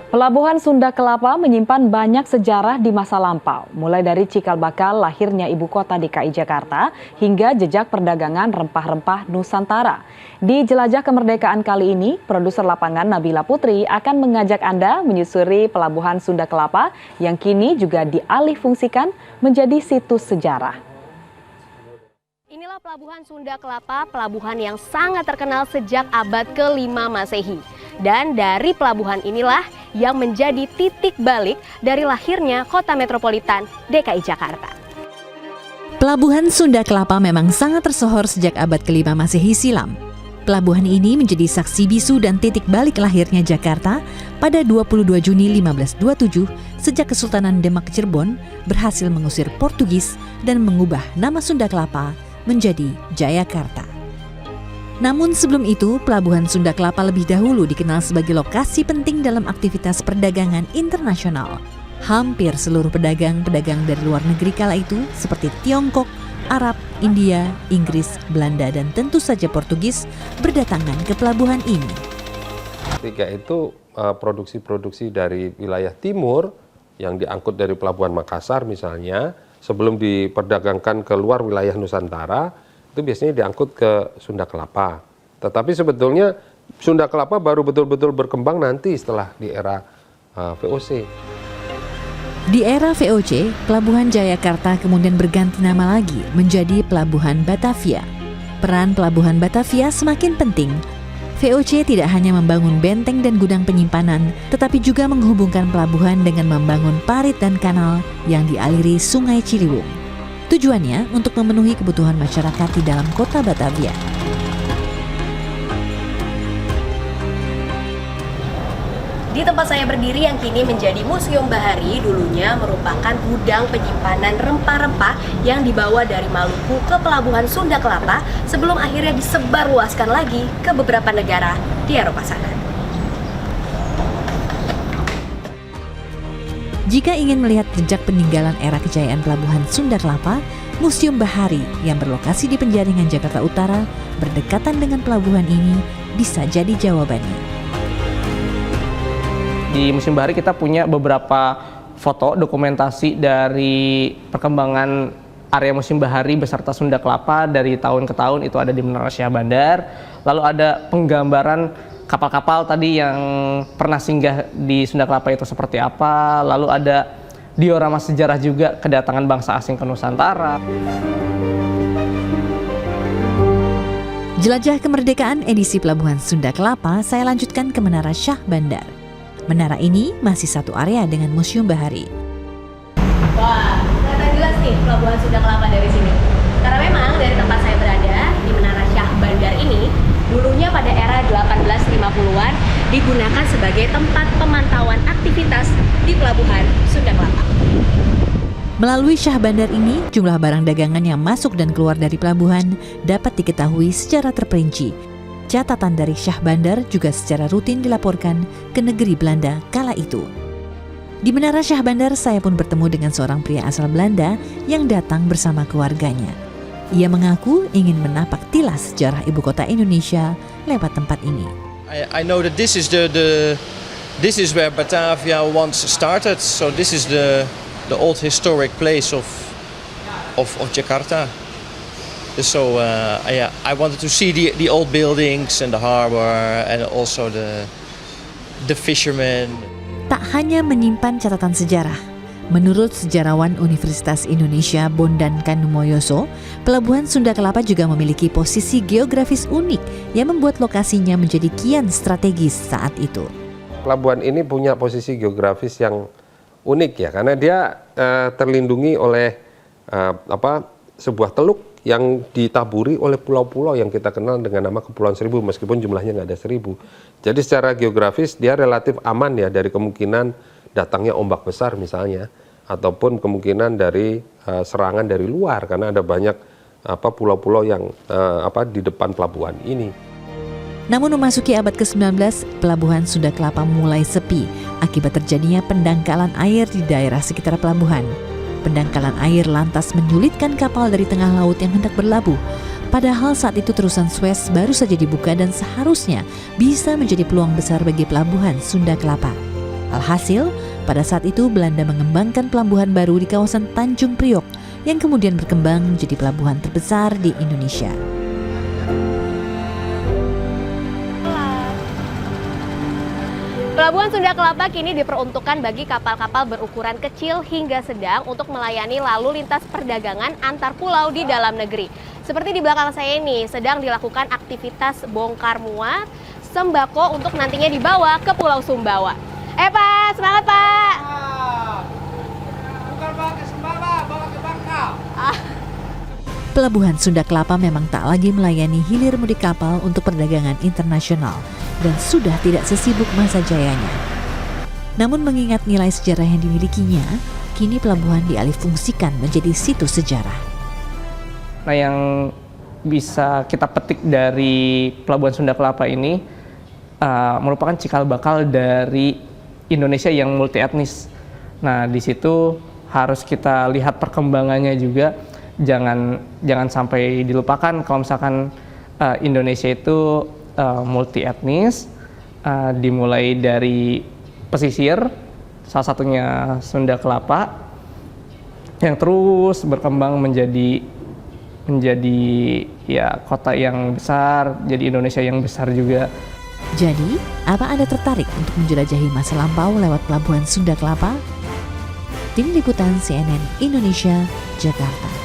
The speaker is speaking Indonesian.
Pelabuhan Sunda Kelapa menyimpan banyak sejarah di masa lampau, mulai dari cikal bakal lahirnya ibu kota DKI Jakarta hingga jejak perdagangan rempah-rempah Nusantara. Di Jelajah Kemerdekaan kali ini, produser lapangan Nabila Putri akan mengajak Anda menyusuri Pelabuhan Sunda Kelapa yang kini juga dialihfungsikan menjadi situs sejarah. Inilah Pelabuhan Sunda Kelapa, pelabuhan yang sangat terkenal sejak abad ke-5 Masehi. Dan dari pelabuhan inilah yang menjadi titik balik dari lahirnya kota metropolitan DKI Jakarta. Pelabuhan Sunda Kelapa memang sangat tersohor sejak abad ke-5 Masehi silam. Pelabuhan ini menjadi saksi bisu dan titik balik lahirnya Jakarta pada 22 Juni 1527 sejak Kesultanan Demak Cirebon berhasil mengusir Portugis dan mengubah nama Sunda Kelapa menjadi Jayakarta. Namun sebelum itu, Pelabuhan Sunda Kelapa lebih dahulu dikenal sebagai lokasi penting dalam aktivitas perdagangan internasional. Hampir seluruh pedagang-pedagang dari luar negeri kala itu seperti Tiongkok, Arab, India, Inggris, Belanda, dan tentu saja Portugis berdatangan ke pelabuhan ini. Ketika itu produksi-produksi dari wilayah timur yang diangkut dari Pelabuhan Makassar misalnya, sebelum diperdagangkan ke luar wilayah Nusantara, itu biasanya diangkut ke Sunda Kelapa. Tetapi sebetulnya Sunda Kelapa baru betul-betul berkembang nanti setelah di era VOC. Di era VOC, Pelabuhan Jayakarta kemudian berganti nama lagi menjadi Pelabuhan Batavia. Peran Pelabuhan Batavia semakin penting. VOC tidak hanya membangun benteng dan gudang penyimpanan, tetapi juga menghubungkan pelabuhan dengan membangun parit dan kanal yang dialiri Sungai Ciliwung. Tujuannya untuk memenuhi kebutuhan masyarakat di dalam kota Batavia. Di tempat saya berdiri yang kini menjadi Museum Bahari, dulunya merupakan gudang penyimpanan rempah-rempah yang dibawa dari Maluku ke Pelabuhan Sunda Kelapa sebelum akhirnya disebarluaskan lagi ke beberapa negara di Eropa sana. Jika ingin melihat jejak peninggalan era kejayaan Pelabuhan Sunda Kelapa, Museum Bahari yang berlokasi di Penjaringan Jakarta Utara berdekatan dengan pelabuhan ini bisa jadi jawabannya. Di Museum Bahari kita punya beberapa foto dokumentasi dari perkembangan area Museum Bahari beserta Sunda Kelapa dari tahun ke tahun. Itu ada di Menara Syah Bandar. Lalu ada penggambaran kapal-kapal tadi yang pernah singgah di Sunda Kelapa itu seperti apa. Lalu ada diorama sejarah juga kedatangan bangsa asing ke Nusantara. Jelajah Kemerdekaan edisi Pelabuhan Sunda Kelapa saya lanjutkan ke Menara Syah Bandar. Menara ini masih satu area dengan Museum Bahari. Wah, kelihatan jelas nih Pelabuhan Sunda Kelapa dari sini. Karena memang dari tempat saya berada di Menara Syah Bandar ini, dulunya pada era 1850-an digunakan sebagai tempat pemantauan aktivitas di Pelabuhan Sunda Kelapa. Melalui Syah Bandar ini, jumlah barang dagangan yang masuk dan keluar dari pelabuhan dapat diketahui secara terperinci. Catatan dari Syah Bandar juga secara rutin dilaporkan ke negeri Belanda kala itu. Di Menara Syah Bandar saya pun bertemu dengan seorang pria asal Belanda yang datang bersama keluarganya. Ia mengaku ingin menapak tilas sejarah ibu kota Indonesia lewat tempat ini. I know that this is where Batavia once started. So this is the old historic place of Jakarta. So I wanted to see the old buildings and the harbor and also the fishermen. Tak hanya menyimpan catatan sejarah. Menurut sejarawan Universitas Indonesia Bondan Kanumoyoso, Pelabuhan Sunda Kelapa juga memiliki posisi geografis unik yang membuat lokasinya menjadi kian strategis saat itu. Pelabuhan ini punya posisi geografis yang unik ya, karena dia terlindungi oleh sebuah teluk yang ditaburi oleh pulau-pulau yang kita kenal dengan nama Kepulauan Seribu, meskipun jumlahnya nggak ada 1000. Jadi secara geografis dia relatif aman ya dari kemungkinan datangnya ombak besar misalnya, ataupun kemungkinan dari serangan dari luar, karena ada banyak pulau-pulau yang di depan pelabuhan ini. Namun memasuki abad ke-19, Pelabuhan Sunda Kelapa mulai sepi akibat terjadinya pendangkalan air di daerah sekitar pelabuhan. Pendangkalan air lantas menyulitkan kapal dari tengah laut yang hendak berlabuh. Padahal saat itu terusan Suez baru saja dibuka dan seharusnya bisa menjadi peluang besar bagi Pelabuhan Sunda Kelapa. Alhasil, pada saat itu Belanda mengembangkan pelabuhan baru di kawasan Tanjung Priok yang kemudian berkembang menjadi pelabuhan terbesar di Indonesia. Pelabuhan Sunda Kelapa kini diperuntukkan bagi kapal-kapal berukuran kecil hingga sedang untuk melayani lalu lintas perdagangan antar pulau di dalam negeri. Seperti di belakang saya ini, sedang dilakukan aktivitas bongkar muat sembako untuk nantinya dibawa ke Pulau Sumbawa. Pak, semangat Pak! Bukan bawa ke Sumbawa, bawa ke Bangka. Pelabuhan Sunda Kelapa memang tak lagi melayani hilir mudik kapal untuk perdagangan internasional dan sudah tidak sesibuk masa jayanya. Namun mengingat nilai sejarah yang dimilikinya, kini pelabuhan dialihfungsikan menjadi situs sejarah. Nah, yang bisa kita petik dari Pelabuhan Sunda Kelapa ini merupakan cikal bakal dari Indonesia yang multi etnis. Nah, di situ harus kita lihat perkembangannya juga. Jangan sampai dilupakan kalau misalkan Indonesia itu multi etnis, dimulai dari pesisir, salah satunya Sunda Kelapa, yang terus berkembang menjadi ya kota yang besar, jadi Indonesia yang besar juga. Jadi, apa Anda tertarik untuk menjelajahi masa lampau lewat Pelabuhan Sunda Kelapa? Tim Liputan CNN Indonesia, Jakarta.